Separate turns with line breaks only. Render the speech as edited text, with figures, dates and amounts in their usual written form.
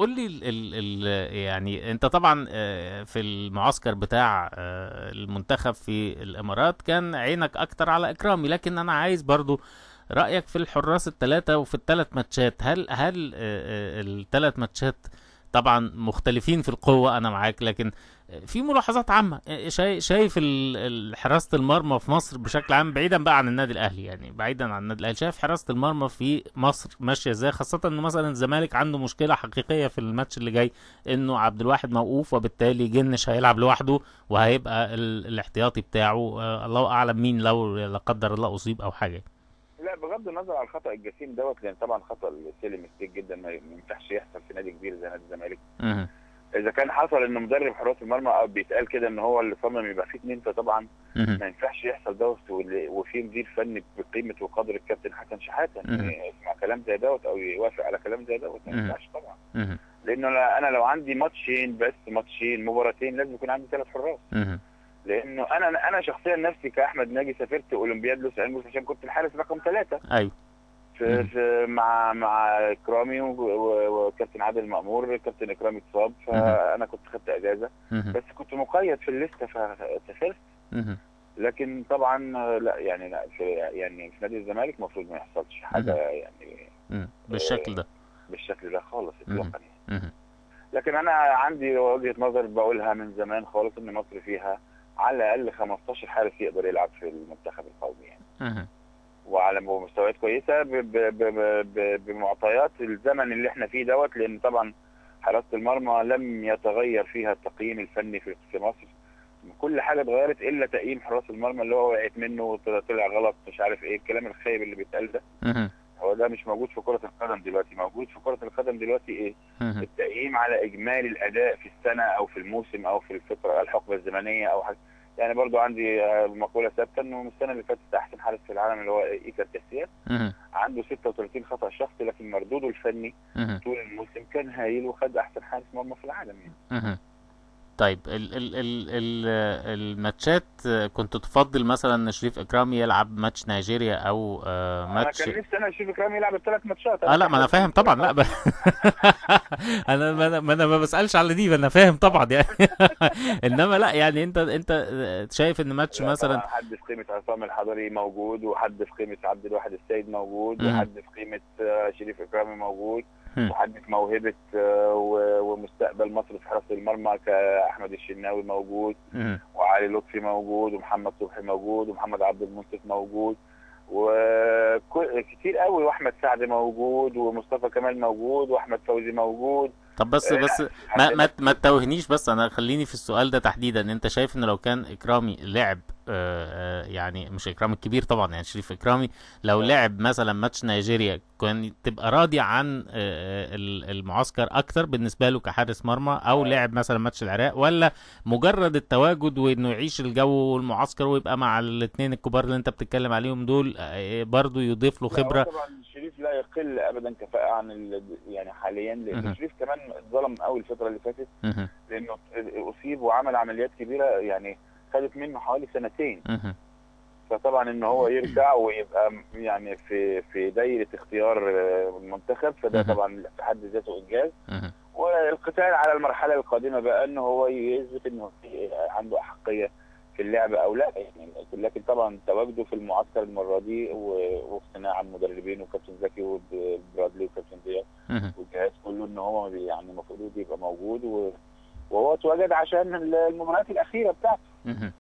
قول لي يعني انت طبعا في المعسكر بتاع المنتخب في الامارات كان عينك اكتر على اكرامي، لكن انا عايز برضو رأيك في الحراس الثلاثة وفي الثلاث ماتشات. هل الثلاث ماتشات طبعا مختلفين في القوة، انا معاك، لكن في ملاحظات عامة. شايف حراسة المرمى في مصر بشكل عام، بعيدا بقى عن النادي الاهلي، يعني بعيدا عن النادي الاهلي، شايف حراسة المرمى في مصر ماشية ازاي؟ خاصة انه مثلا الزمالك عنده مشكلة حقيقية في الماتش اللي جاي، انه عبد الواحد موقوف، وبالتالي جنش هيلعب لوحده، وهيبقى الاحتياطي بتاعه الله اعلم مين لو لا قدر الله اصيب او حاجة.
لا، بغض النظر عن الخطا الجسيم دوت، لان طبعا خطا سيلي مستيك جدا ما ينفعش يحصل في نادي كبير زي نادي الزمالك.
مهم.
اذا كان حصل ان مدرب حراس المرمى او بيتقال كده ان هو اللي صمم يبقى فيه اتنين، فطبعا
مهم.
ما ينفعش يحصل دوت، وفي مدير فني بقيمه وقدر الكابتن حسن شحاته ان
مهم.
يسمع كلام زي دوت او يوافق على كلام زي دوت. ما
مهم.
ينفعش طبعا.
مهم.
لانه انا لو عندي ماتشين بس، ماتشين مباراتين، لازم يكون عندي ثلاث حراس.
مهم.
لانه انا شخصيا نفسي كاحمد ناجي سافرت اولمبياد لوس انجلوس عشان كنت الحارس رقم ثلاثه
ايوه. مهم.
مع اكرامي وكابتن عادل مأمور. كابتن اكرامي اتصاب
مهم.
فانا كنت خدت اجازه،
مهم.
بس كنت مقيد في الليسته فسافرت.
مهم.
لكن طبعا لا يعني لا في نادي الزمالك المفروض ما يحصلش حاجه
مهم.
يعني
مهم. بالشكل
آه،
ده.
بالشكل ده خالص
مهم.
اطلاقا يعني.
مهم.
لكن انا عندي وجهه نظر بقولها من زمان خالص، ان مصر فيها على الاقل 15 حارس يقدر يلعب في المنتخب القومي يعني،
مهم.
وعلى مستويات كويسه بمعطيات الزمن اللي احنا فيه دوت. لان طبعا حراسه المرمى لم يتغير فيها التقييم الفني في مصر. كل حاجه اتغيرت الا تقييم حراس المرمى، اللي هو وقعت منه وطلع غلط مش عارف ايه الكلام الخايب اللي بيتقال ده.
مهم.
هو ده مش موجود في كره القدم دلوقتي. موجود في كره القدم دلوقتي ايه؟
مهم.
التقييم على اجمالي الاداء في السنه او في الموسم او في الفتره الحقبه الزمنيه او حاجه. يعني برضو عندي مقوله ثابته انه من السنه اللي فاتت احسن حارس في العالم اللي هو ايكر كاسياس
مهم.
عنده 36 خطأ شخصي، لكن مردوده الفني
مهم.
طول الموسم كان هايل وخد احسن حارس مرمى في العالم يعني.
مهم. طيب ال الماتشات، كنت تفضل مثلا ان شريف اكرامي يلعب ماتش نيجيريا او
انا
ماتش؟
كان نفسي انا اشوف اكرامي يلعب الثلاث ماتشات،
اه
انا
لا، ما انا
كاحمد
فاهم
ناجي
طبعا، لا
بصراحه.
انا ما بسالش على دي، انا فاهم طبعا يعني. انما لا، يعني انت شايف ان ماتش
لا
مثلا؟
طبعا، حد في قيمه عصام الحضري موجود، وحد في قيمه عبد الواحد السيد موجود،
مهم.
وحد في قيمه شريف اكرامي موجود،
مهم.
وحد في موهبه ومستقبل مصر في حراسه المرمى كاحمد الشناوي موجود،
مهم.
وعلي لطفي موجود، ومحمد صبحي موجود، ومحمد عبد المنصف موجود، وكتير قوي، واحمد سعد موجود، ومصطفى كمال موجود، واحمد فوزي موجود.
طب بس
لا عندنا
ما
كتير.
تتوهنيش، بس انا خليني في السؤال ده تحديدا. انت شايف ان لو كان اكرامي لعب يعني مش اكرامي الكبير طبعا، يعني شريف اكرامي، لو
اه
لعب مثلا ماتش نيجيريا، كان تبقى راضي عن المعسكر اكتر بالنسبه له كحارس مرمى، او
اه
لعب مثلا ماتش العراق، ولا مجرد التواجد وانه يعيش الجو والمعسكر ويبقى مع الاثنين الكبار اللي انت بتتكلم عليهم دول برضو يضيف له
لا، هو
خبره؟
طبعا شريف لا يقل ابدا كفاءه عن يعني حاليا، لان
مهم.
شريف كمان اتظلم قوي الفتره اللي فاتت،
مهم.
لانه اصيب وعمل عمليات كبيره يعني خدت منه حوالي سنتين.
مهم.
فطبعا ان هو يرجع ويبقى يعني في دايره اختيار المنتخب، فده
مهم.
طبعا في حد ذاته انجاز.
مهم.
والقتال على المرحله القادمه بقى ان هو يثبت انه عنده احقيه في اللعب او لا يعني. لكن طبعا تواجده في المعسكر المره دي واقتناع المدربين وكابتن زكي وبرادلي وكابتن زياد
مهم.
والجهاز كله ان هو يعني المفروض يبقى موجود، وهو اتواجد عشان المباريات الاخيره بتاعته.
مهم.